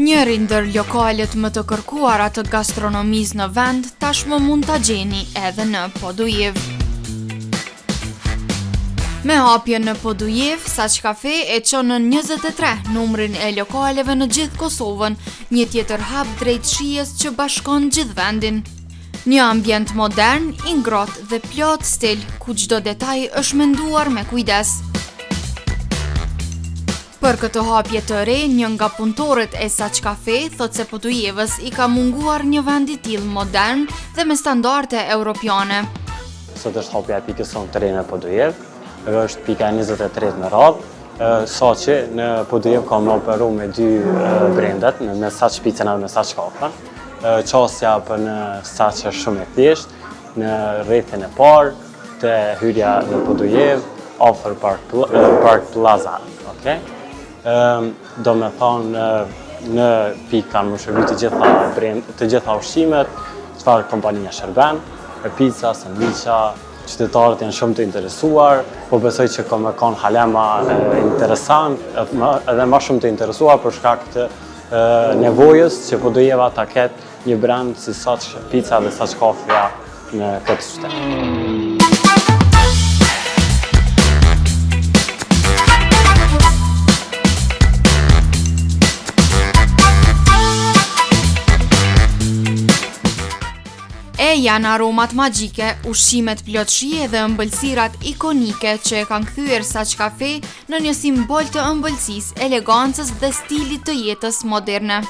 Njëri ndër lokalet më të kërkuara të gastronomisë në vend tashmë mund ta gjeni edhe në Podujev. Me hapjen në Podujev, Saç Cafe e çon në 23 numrin e lokaleve në gjithë Kosovën, një tjetër hap drejt shijes që bashkon gjithë vendin. Një ambient modern, i ngrohtë dhe plot stil, ku çdo detaj është menduar me kujdes. Për këtë hapje të re, një nga punëtorët e Saç Cafe thot se Podujevës i ka munguar një vend i tillë modern dhe me standarde europiane. Sot është hapja e pikës sonë të re në Podujev, është pika 23 në radhë, saqë në Podujev ka më operu me dy brendet, me Saç Picën dhe me Saç Kafën. Qasja për në Saç është shumë e thjeshtë, në rrethin e parë të hyrja në Podujev, afër Park Plaza. Okay? Do me thonë në pikë kanë më shërby të gjitha ushqimet, çfarë kompania shërben, pizza, sandviça, qytetarët janë shumë të interesuar, po besoj që ka me kanë halema interesant, edhe më shumë të interesuar për shkak të nevojës që Podujeva ta ketë një brand si Saç Pizza dhe Saç Kafja në këtë qytet. Janë aromat magjike, ushqimet plot shije dhe ëmbëlsirat ikonike që e kanë kthyer Saç Cafe në një simbol të ëmbëlsisë, elegancës dhe stilit të jetës moderne.